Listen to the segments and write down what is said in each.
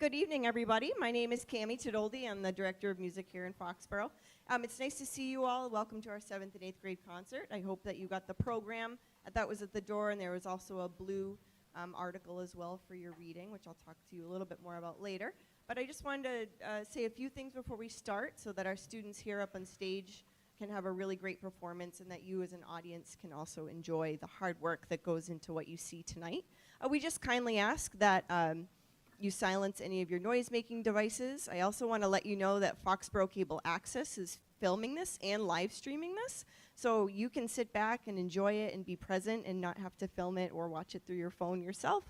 Good evening, everybody. My name is Cami Tidoldi. I'm the Director of Music here in Foxboro. It's nice to see you all. Welcome to our 7th and 8th grade concert. I hope that you got the program that was at the door, and there was also a blue article as well for your reading, which I'll talk to you a little bit more about later. But I just wanted to say a few things before we start so that our students here up on stage can have a really great performance and that you as an audience can also enjoy the hard work that goes into what you see tonight. We just kindly ask that you silence any of your noise-making devices. I also want to let you know that Foxboro Cable Access is filming this and live streaming this, so you can sit back and enjoy it and be present and not have to film it or watch it through your phone yourself.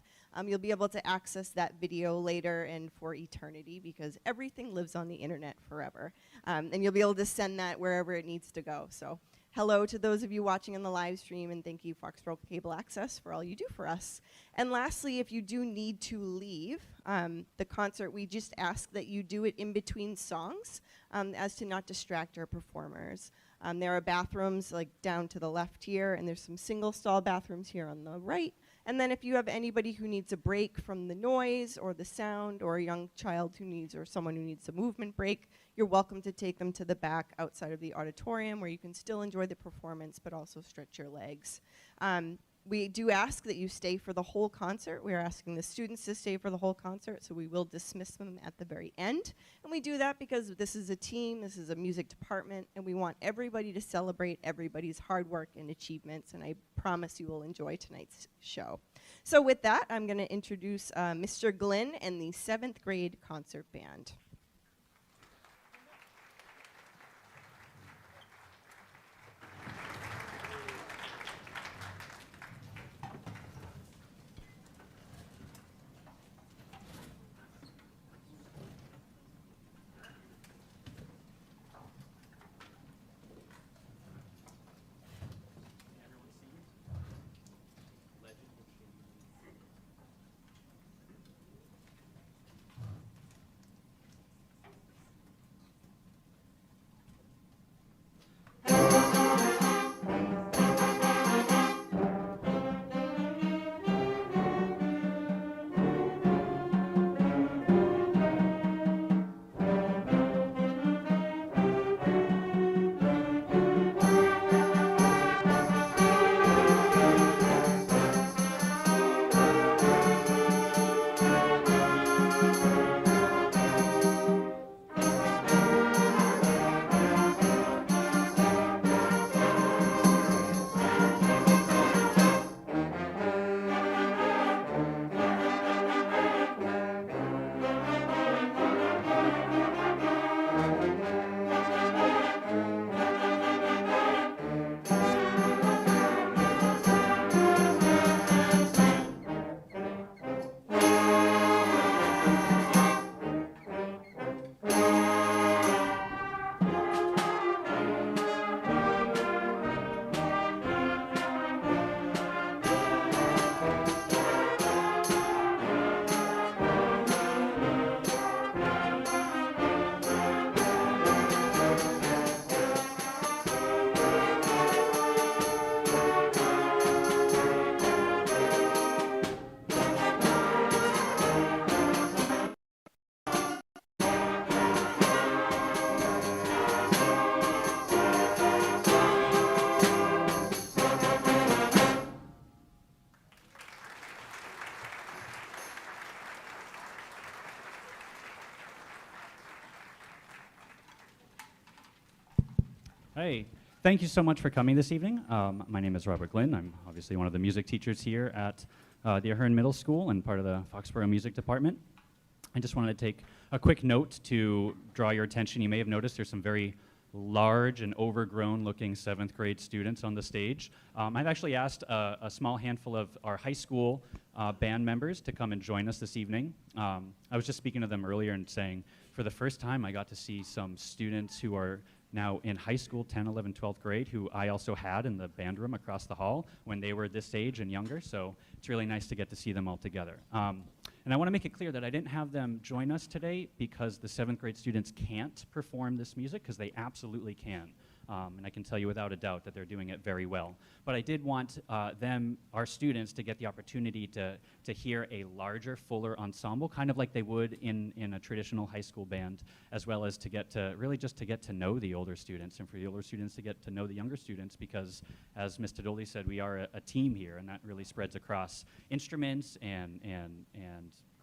You'll be able to access that video later and for eternity because everything lives on the internet forever. And you'll be able to send that wherever it needs to go. So hello to those of you watching on the live stream, and thank you, Foxboro Cable Access, for all you do for us. And lastly, if you do need to leave the concert, we just ask that you do it in between songs as to not distract our performers. There are bathrooms like down to the left here, and there's some single stall bathrooms here on the right. And then if you have anybody who needs a break from the noise or the sound, or a young child who needs, or someone who needs a movement break, you're welcome to take them to the back outside of the auditorium where you can still enjoy the performance but also stretch your legs. We do ask that you stay for the whole concert. We're asking the students to stay for the whole concert, so we will dismiss them at the very end. And we do that because this is a team, this is a music department, and we want everybody to celebrate everybody's hard work and achievements, and I promise you will enjoy tonight's show. So with that, I'm going to introduce Mr. Glynn and the 7th grade concert band. Hey, thank you so much for coming this evening. My name is Robert Glynn. I'm obviously one of the music teachers here at the Ahern Middle School and part of the Foxboro Music Department. I just wanted to take a quick note to draw your attention. You may have noticed there's some very large and overgrown looking 7th grade students on the stage. I've actually asked a small handful of our high school band members to come and join us this evening. I was just speaking to them earlier and saying, for the first time I got to see some students who are now in high school, 10, 11, 12th grade, who I also had in the band room across the hall when they were this age and younger, so it's really nice to get to see them all together. And I want to make it clear that I didn't have them join us today because the 7th grade students can't perform this music, because they absolutely can. And I can tell you without a doubt that they're doing it very well. But I did want our students, to get the opportunity to hear a larger, fuller ensemble, kind of like they would in a traditional high school band, as well as to get to really just to get to know the older students, and for the older students to get to know the younger students, because as Ms. Tadoli said, we are a team here, and that really spreads across instruments and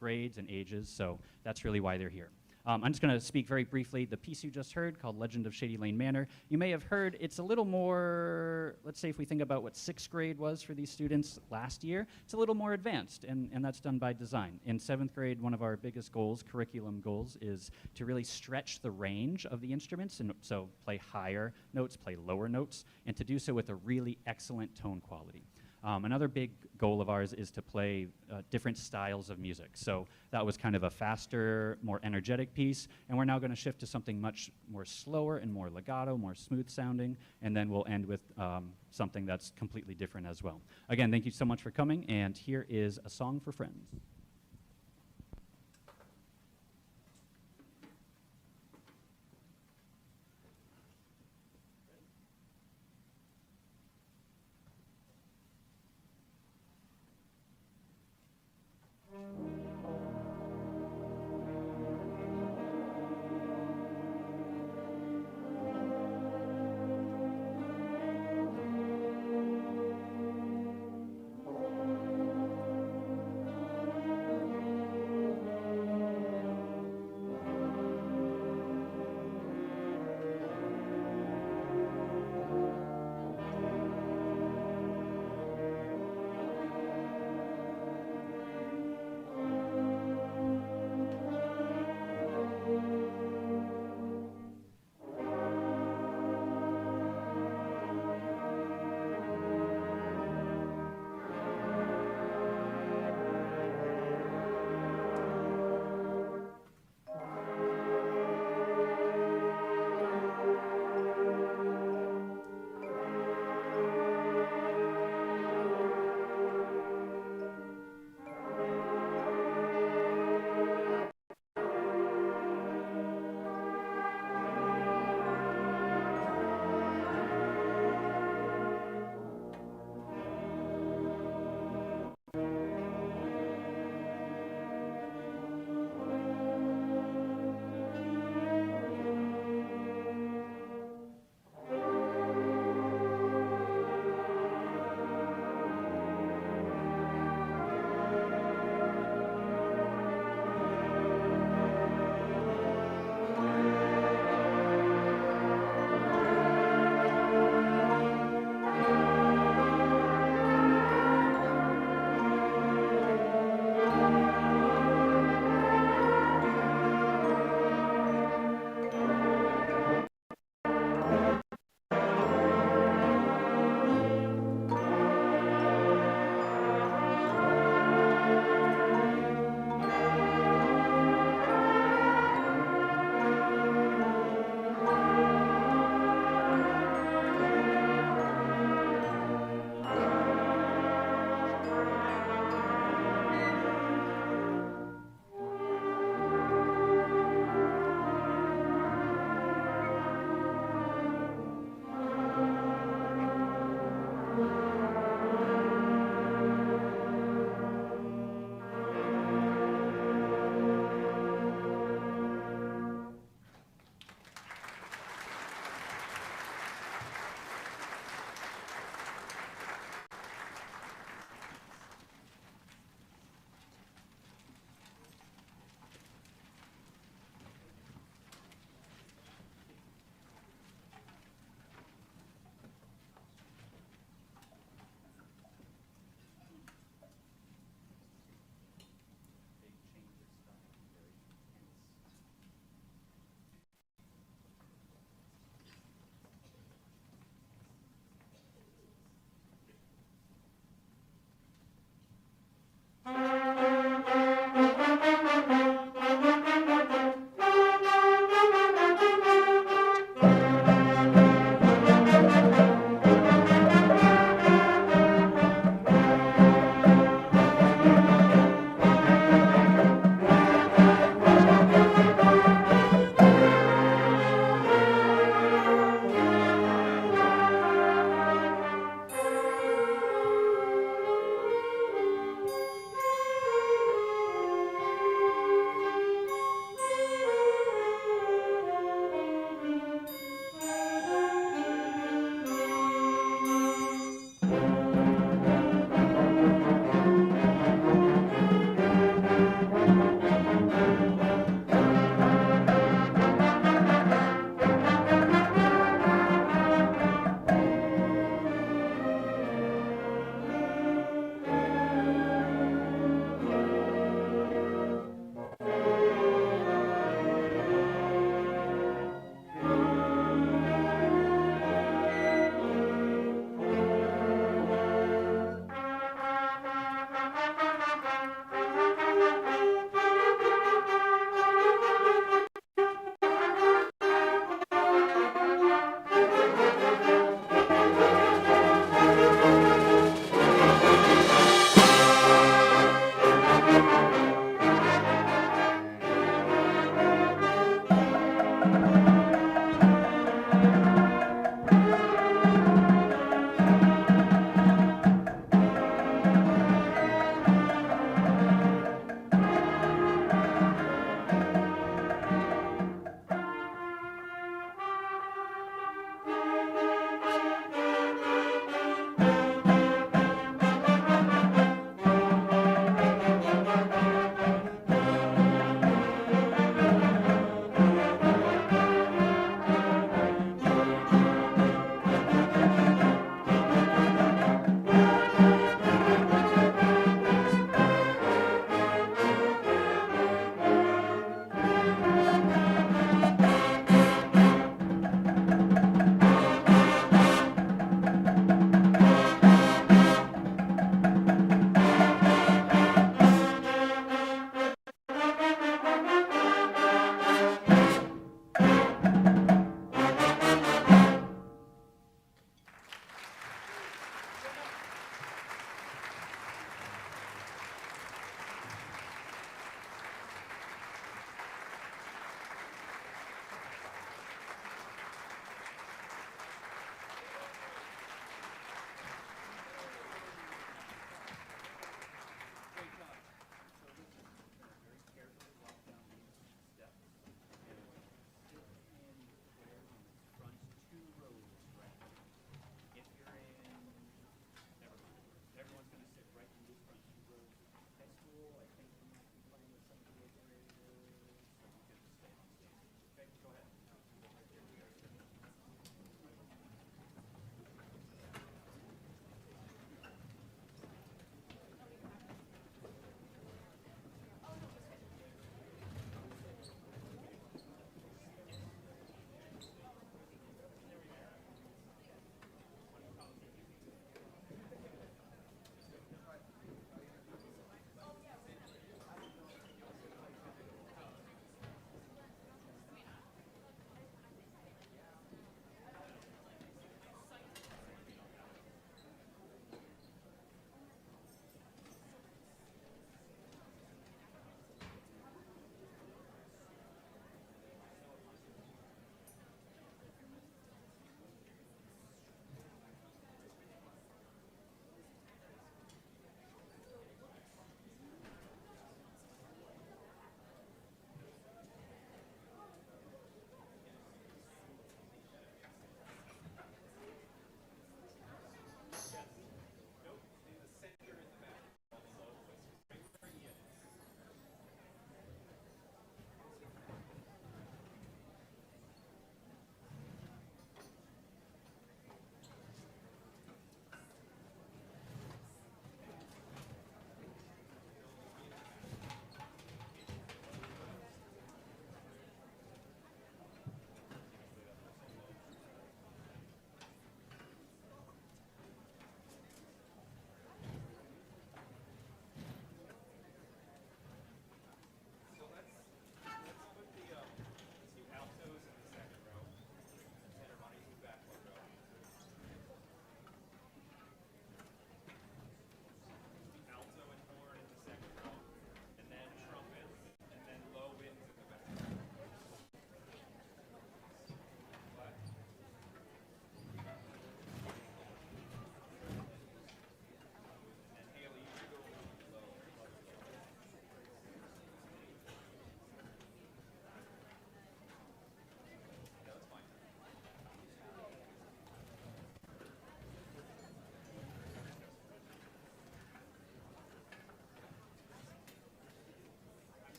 grades and ages, so that's really why they're here. I'm just going to speak very briefly. The piece you just heard, called Legend of Shady Lane Manor, you may have heard it's a little more, let's say if we think about what 6th grade was for these students last year, it's a little more advanced, and that's done by design. In 7th grade, one of our biggest goals, curriculum goals, is to really stretch the range of the instruments, and so play higher notes, play lower notes, and to do so with a really excellent tone quality. Another big goal of ours is to play different styles of music. So that was kind of a faster, more energetic piece, and we're now going to shift to something much more slower and more legato, more smooth sounding, and then we'll end with something that's completely different as well. Again, thank you so much for coming, and here is A Song for Friends.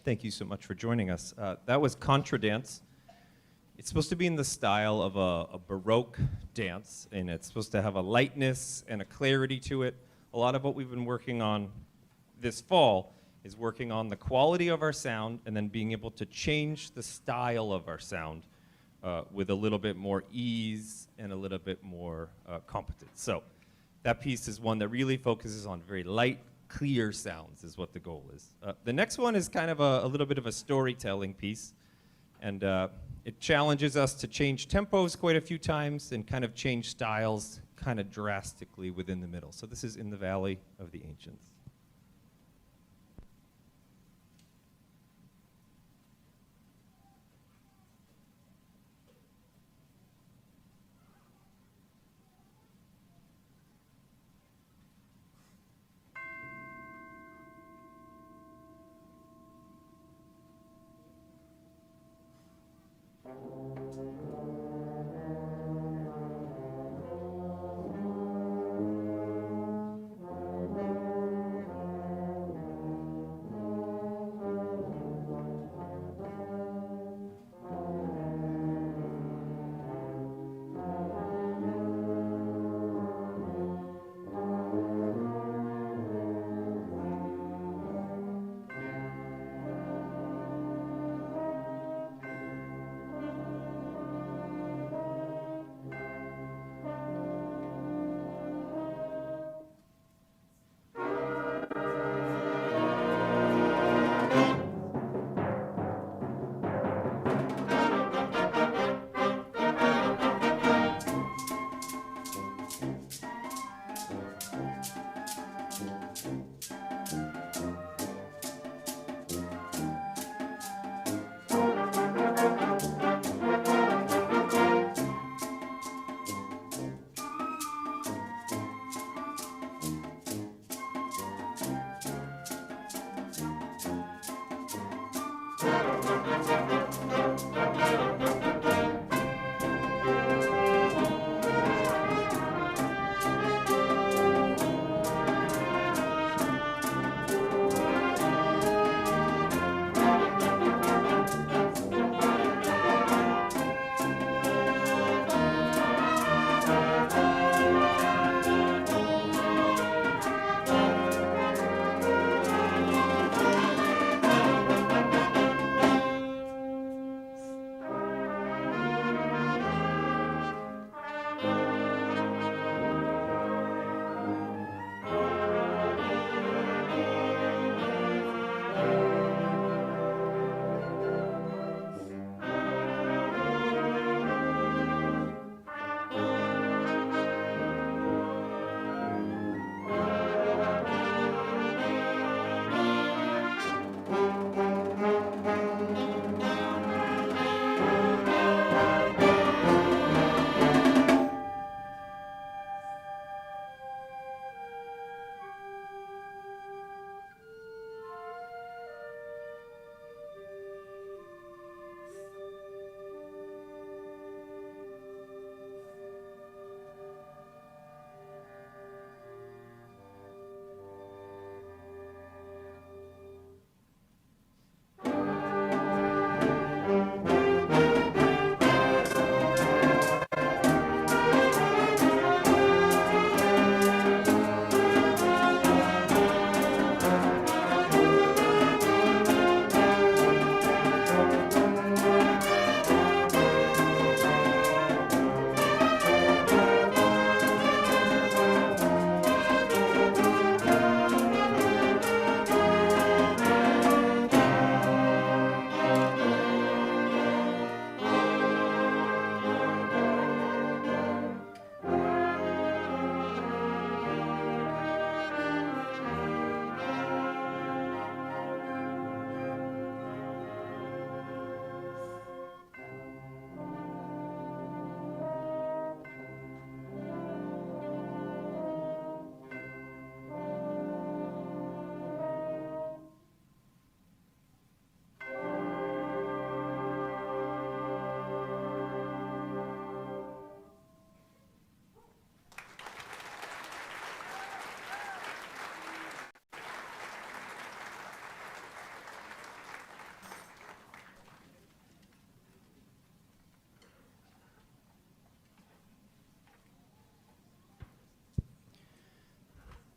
Thank you so much for joining us. That was Contra Dance. It's supposed to be in the style of a Baroque dance, and it's supposed to have a lightness and a clarity to it. A lot of what we've been working on this fall is working on the quality of our sound and then being able to change the style of our sound with a little bit more ease and a little bit more competence. So that piece is one that really focuses on very light, clear sounds is what the goal is. The next one is kind of a little bit of a storytelling piece, and it challenges us to change tempos quite a few times and kind of change styles kind of drastically within the middle. So this is In the Valley of the Ancients.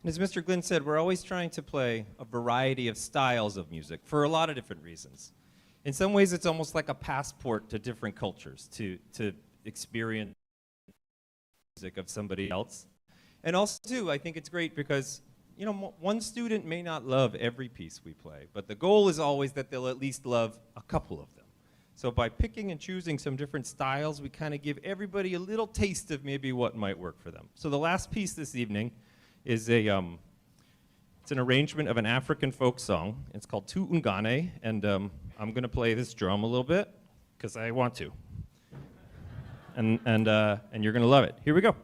And as Mr. Glynn said, we're always trying to play a variety of styles of music for a lot of different reasons. In some ways, it's almost like a passport to different cultures, to experience music of somebody else. And also, too, I think it's great because, you know, one student may not love every piece we play, but the goal is always that they'll at least love a couple of them. So by picking and choosing some different styles, we kind of give everybody a little taste of maybe what might work for them. So the last piece this evening is it's an arrangement of an African folk song. It's called Tu Ungane, and I'm going to play this drum a little bit because I want to. And you're going to love it. Here we go.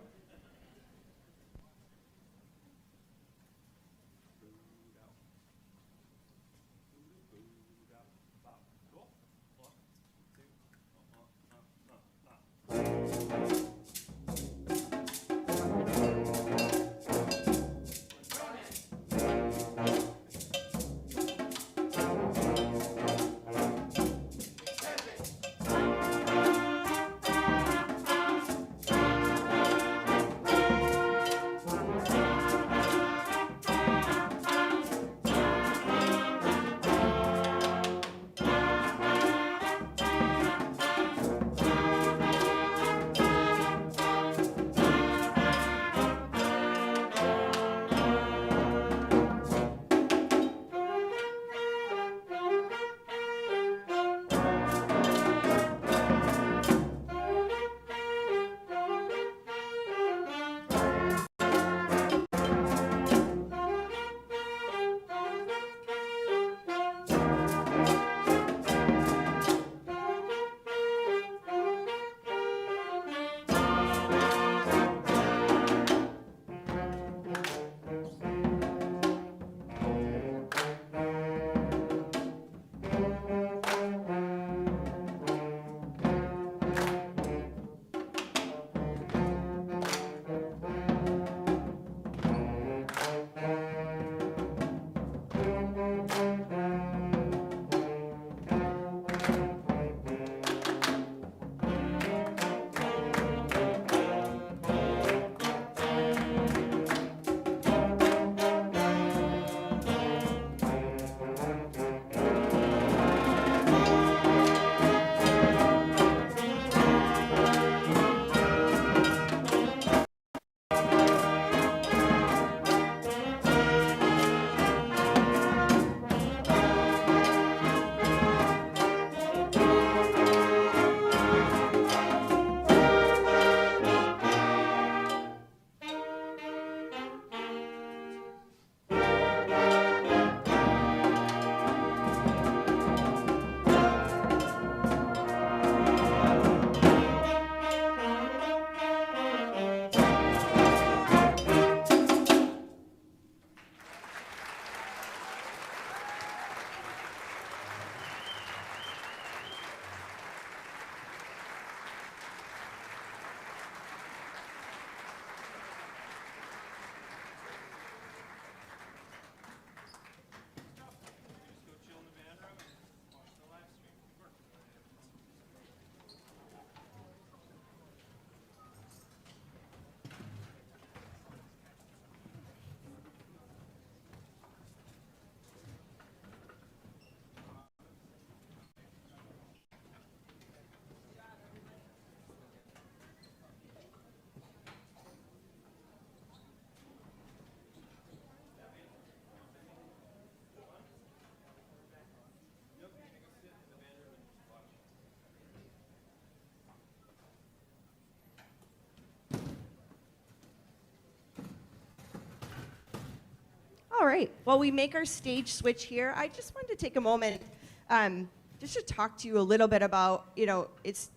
All right. While we make our stage switch here, I just wanted to take a moment just to talk to you a little bit about, you know, it's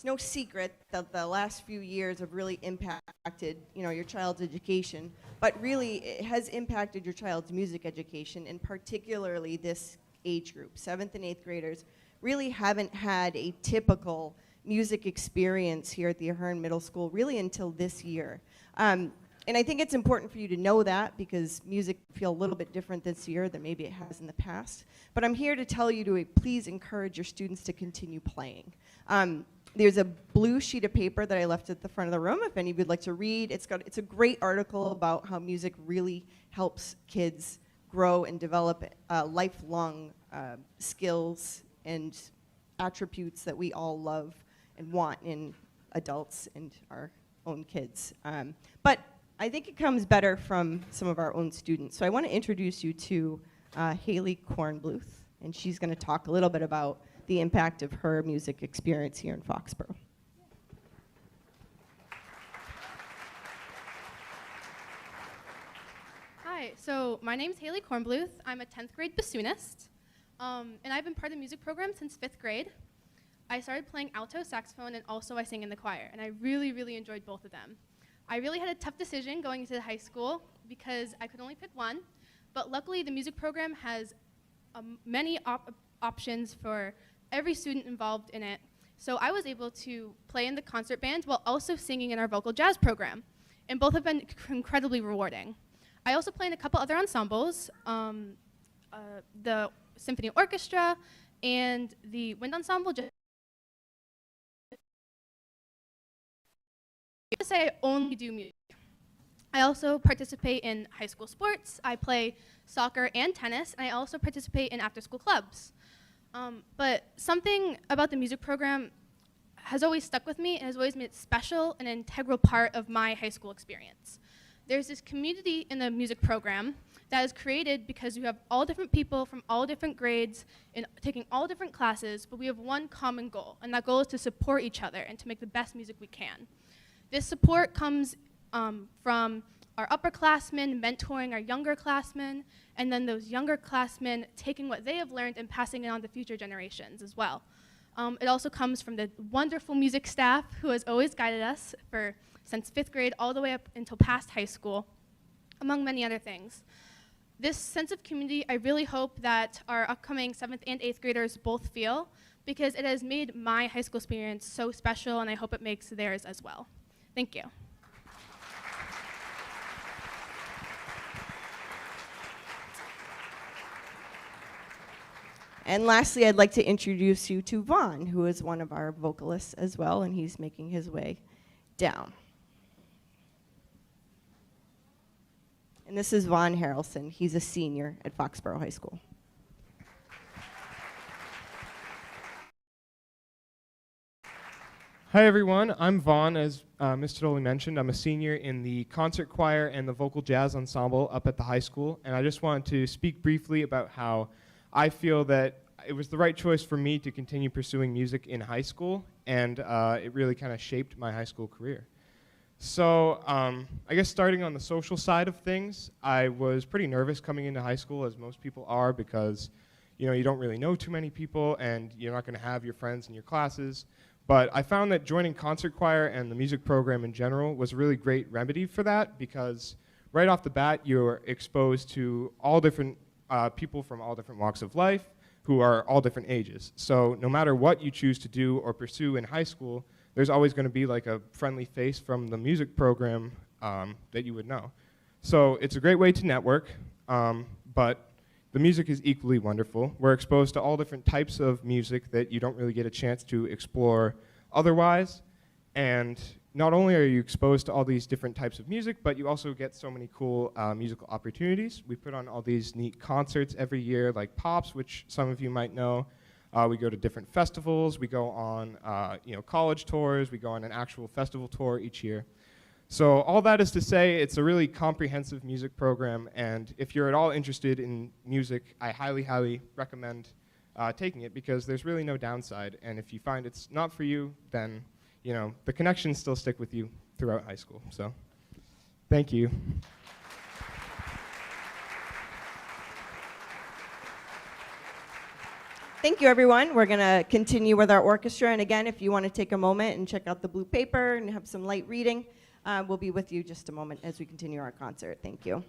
no secret that the last few years have really impacted, you know, your child's education, but really it has impacted your child's music education, and particularly this age group. 7th and 8th graders really haven't had a typical music experience here at the Ahern Middle School really until this year. And I think it's important for you to know that because music feel a little bit different this year than maybe it has in the past. But I'm here to tell you to please encourage your students to continue playing. There's a blue sheet of paper that I left at the front of the room if any of you'd like to read. It's a great article about how music really helps kids grow and develop lifelong skills and attributes that we all love and want in adults and our own kids. But I think it comes better from some of our own students. So I want to introduce you to Haley Kornbluth, and she's going to talk a little bit about the impact of her music experience here in Foxboro. Hi, so my name's Haley Kornbluth. I'm a 10th grade bassoonist, and I've been part of the music program since 5th grade. I started playing alto saxophone, and also I sang in the choir, and I really, really enjoyed both of them. I really had a tough decision going into high school because I could only pick one, but luckily the music program has many options for every student involved in it. So I was able to play in the concert band while also singing in our vocal jazz program, and both have been incredibly rewarding. I also play in a couple other ensembles, the Symphony Orchestra and the Wind Ensemble. Just to say I only do music. I also participate in high school sports. I play soccer and tennis, and I also participate in after-school clubs. But something about the music program has always stuck with me and has always made it special and an integral part of my high school experience. There's this community in the music program that is created because you have all different people from all different grades and taking all different classes, but we have one common goal, and that goal is to support each other and to make the best music we can. This support comes from our upperclassmen mentoring our younger classmen, and then those younger classmen taking what they have learned and passing it on to future generations as well. It also comes from the wonderful music staff who has always guided us since 5th grade all the way up until past high school, among many other things. This sense of community, I really hope that our upcoming 7th and 8th graders both feel, because it has made my high school experience so special, and I hope it makes theirs as well. Thank you. And lastly, I'd like to introduce you to Vaughn, who is one of our vocalists as well, and he's making his way down. And this is Vaughn Harrelson. He's a senior at Foxboro High School. Hi everyone, I'm Vaughn. As Mr. Dolly mentioned, I'm a senior in the concert choir and the vocal jazz ensemble up at the high school, and I just wanted to speak briefly about how I feel that it was the right choice for me to continue pursuing music in high school, and it really kind of shaped my high school career. So I guess starting on the social side of things, I was pretty nervous coming into high school, as most people are, because you don't really know too many people, and you're not going to have your friends in your classes. But I found that joining concert choir and the music program in general was a really great remedy for that, because right off the bat, you're exposed to all different people from all different walks of life who are all different ages. So no matter what you choose to do or pursue in high school, there's always going to be like a friendly face from the music program that you would know. So it's a great way to network, but the music is equally wonderful. We're exposed to all different types of music that you don't really get a chance to explore otherwise. And not only are you exposed to all these different types of music, but you also get so many cool musical opportunities. We put on all these neat concerts every year, like Pops, which some of you might know. We go to different festivals. We go on college tours. We go on an actual festival tour each year. So all that is to say, it's a really comprehensive music program, and if you're at all interested in music, I highly, highly recommend taking it, because there's really no downside, and if you find it's not for you, then the connections still stick with you throughout high school. So thank you. Thank you, everyone. We're going to continue with our orchestra, and again, if you want to take a moment and check out the blue paper and have some light reading, we'll be with you just a moment as we continue our concert. Thank you.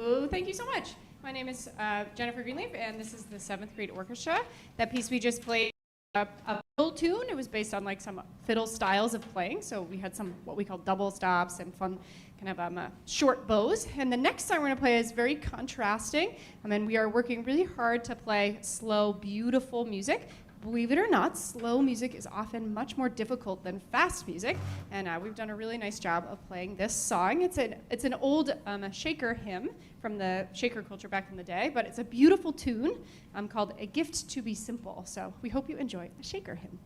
Ooh, thank you so much. My name is Jennifer Greenleaf, and this is the 7th grade orchestra. That piece we just played a fiddle tune. It was based on like some fiddle styles of playing, so we had some what we call double stops and fun kind of short bows. And the next song we're going to play is very contrasting, and we are working really hard to play slow, beautiful music. Believe it or not, slow music is often much more difficult than fast music, and we've done a really nice job of playing this song. It's an old Shaker hymn from the Shaker culture back in the day, but it's a beautiful tune called "A Gift to Be Simple." So we hope you enjoy the Shaker hymn.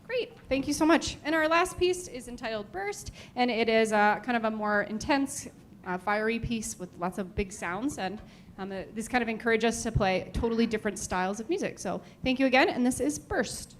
Great, thank you so much. And our last piece is entitled Burst, and it is kind of a more intense, fiery piece with lots of big sounds, and this kind of encourages us to play totally different styles of music. So thank you again, and this is Burst.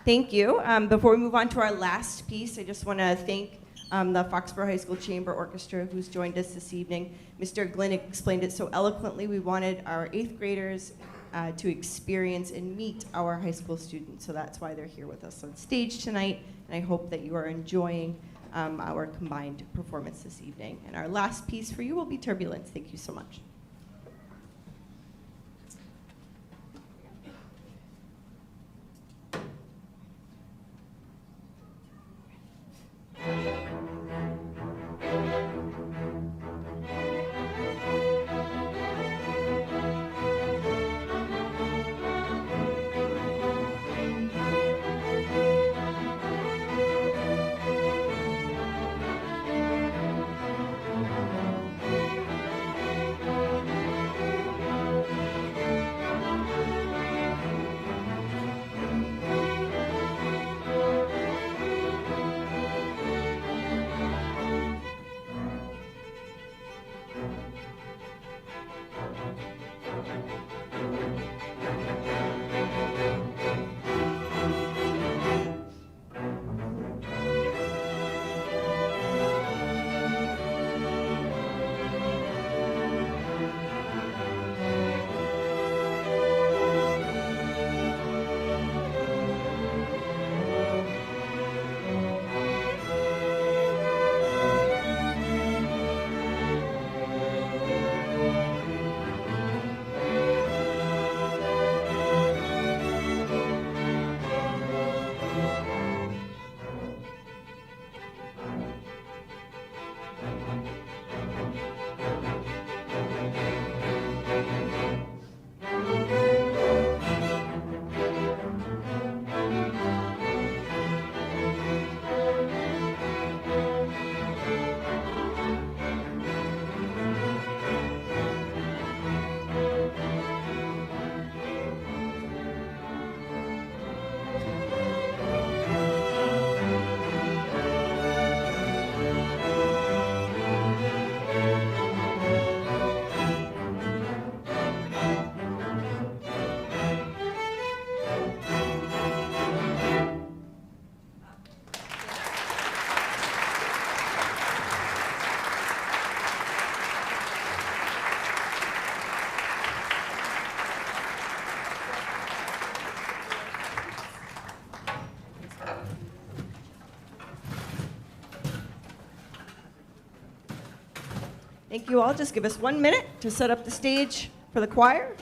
Thank you. Before we move on to our last piece, I just want to thank the Foxboro High School Chamber Orchestra who's joined us this evening. Mr. Glynn explained it so eloquently. We wanted our 8th graders to experience and meet our high school students, so that's why they're here with us on stage tonight, and I hope that you are enjoying our combined performance this evening. And our last piece for you will be Turbulence. Thank you so much. Thank you all. Just give us 1 minute to set up the stage for the choir.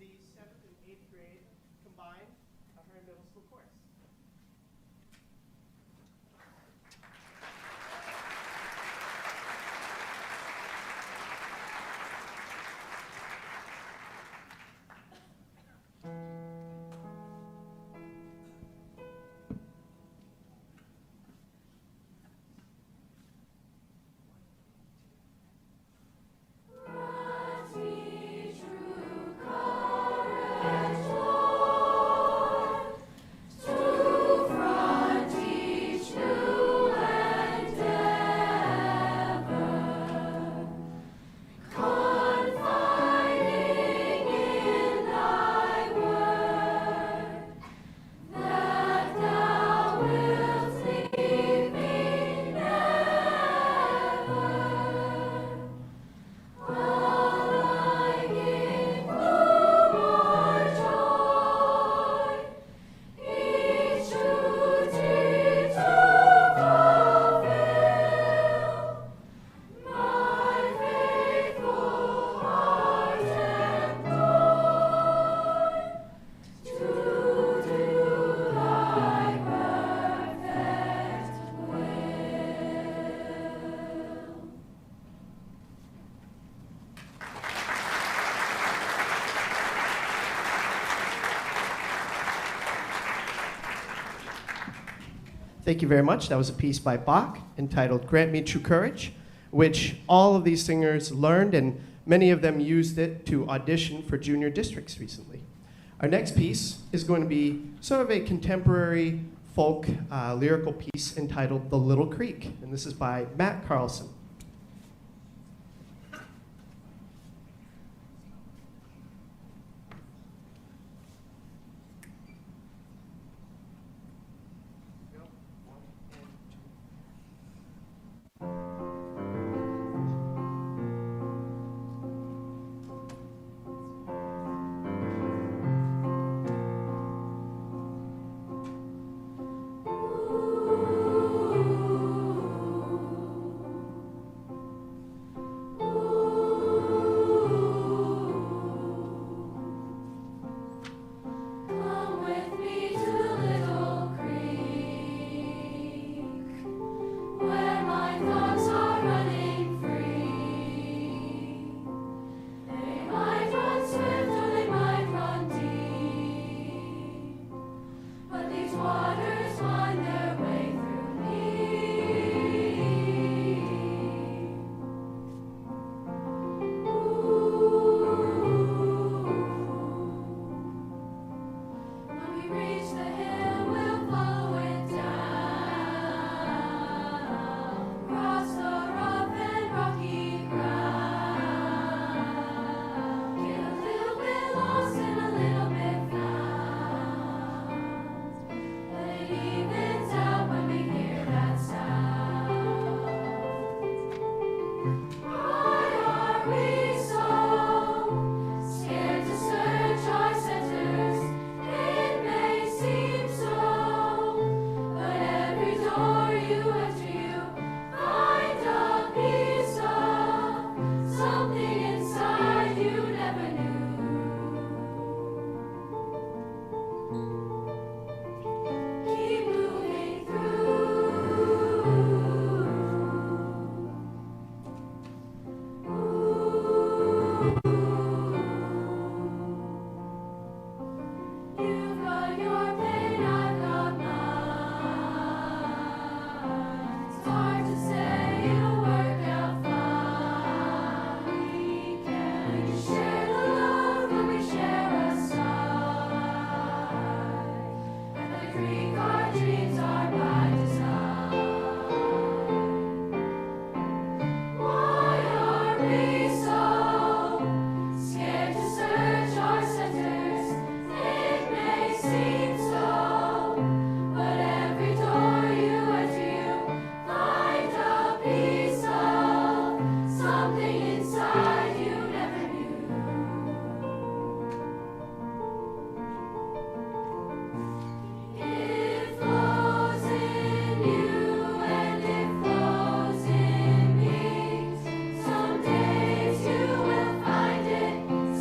the 7th and 8th grade combined Ahern Middle School chorus. Thank you very much. That was a piece by Bach entitled Grant Me True Courage, which all of these singers learned, and many of them used it to audition for junior districts recently. Our next piece is going to be sort of a contemporary folk lyrical piece entitled The Little Creek, and this is by Matt Carlson.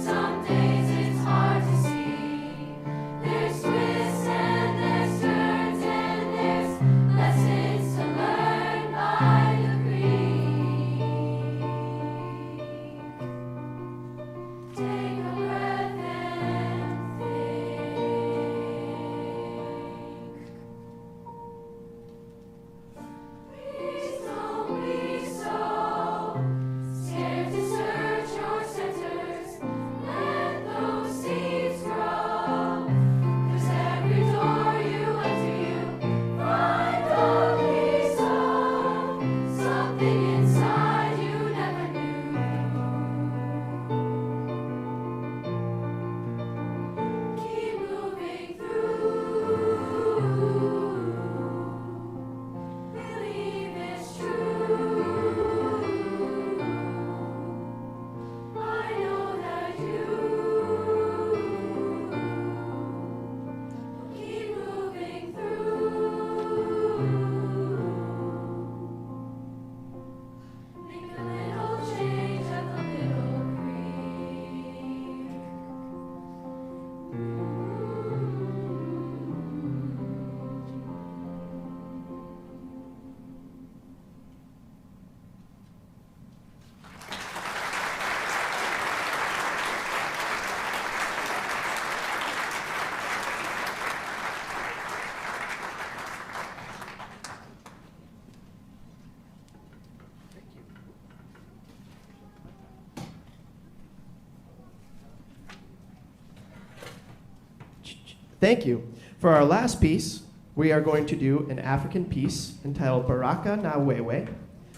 Some days it's hard. Thank you. For our last piece, we are going to do an African piece entitled Baraka na Wewe,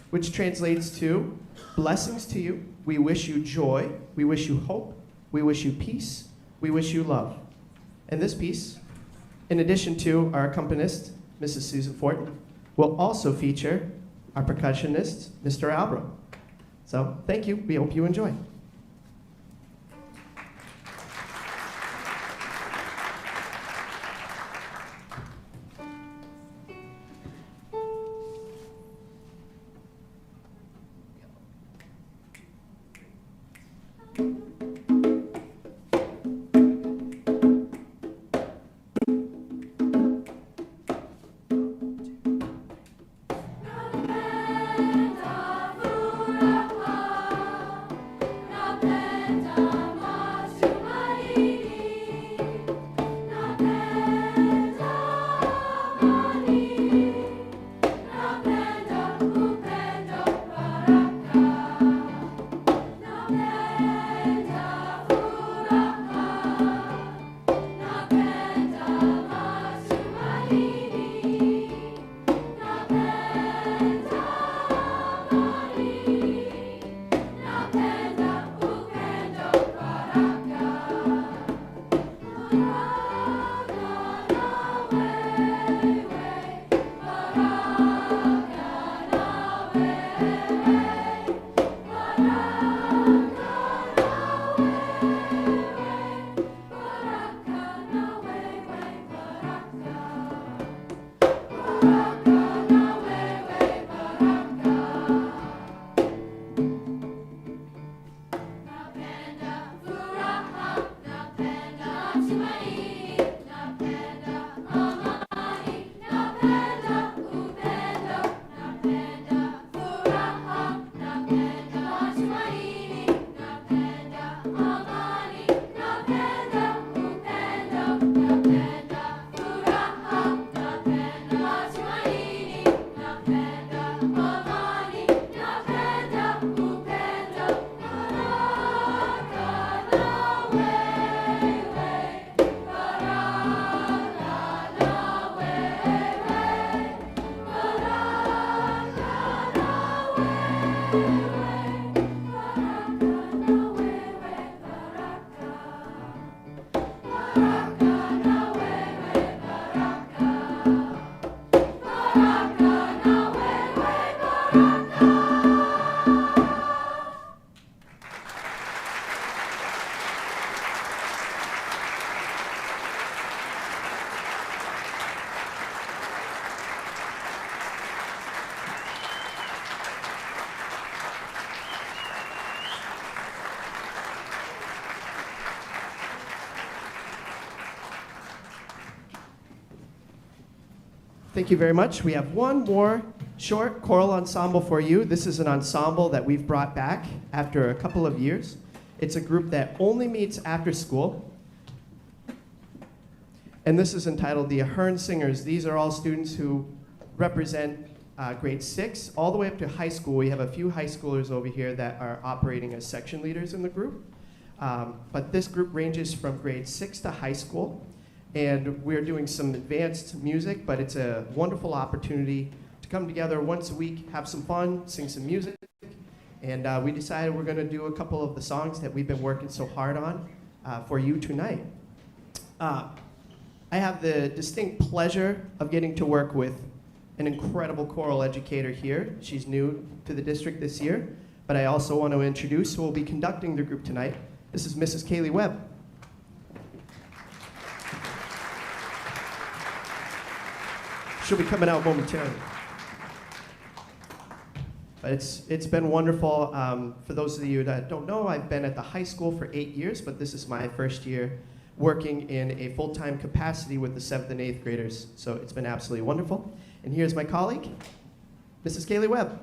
which translates to blessings to you. We wish you joy. We wish you hope. We wish you peace. We wish you love. And this piece, in addition to our accompanist, Mrs. Susan Fortin, will also feature our percussionist, Mr. Albro. So thank you. We hope you enjoy. Thank you very much. We have one more short choral ensemble for you. This is an ensemble that we've brought back after a couple of years. It's a group that only meets after school. And this is entitled the Ahern Singers. These are all students who represent grade 6 all the way up to high school. We have a few high schoolers over here that are operating as section leaders in the group. But this group ranges from grade 6 to high school. And we're doing some advanced music, but it's a wonderful opportunity to come together once a week, have some fun, sing some music. And we decided we're going to do a couple of the songs that we've been working so hard on for you tonight. I have the distinct pleasure of getting to work with an incredible choral educator here. She's new to the district this year, but I also want to introduce who will be conducting the group tonight. This is Mrs. Kaylee Webb. She'll be coming out momentarily. But it's been wonderful. For those of you that don't know, I've been at the high school for 8 years, but this is my first year working in a full-time capacity with the 7th and 8th graders. So it's been absolutely wonderful. And here's my colleague, Mrs. Kaylee Webb.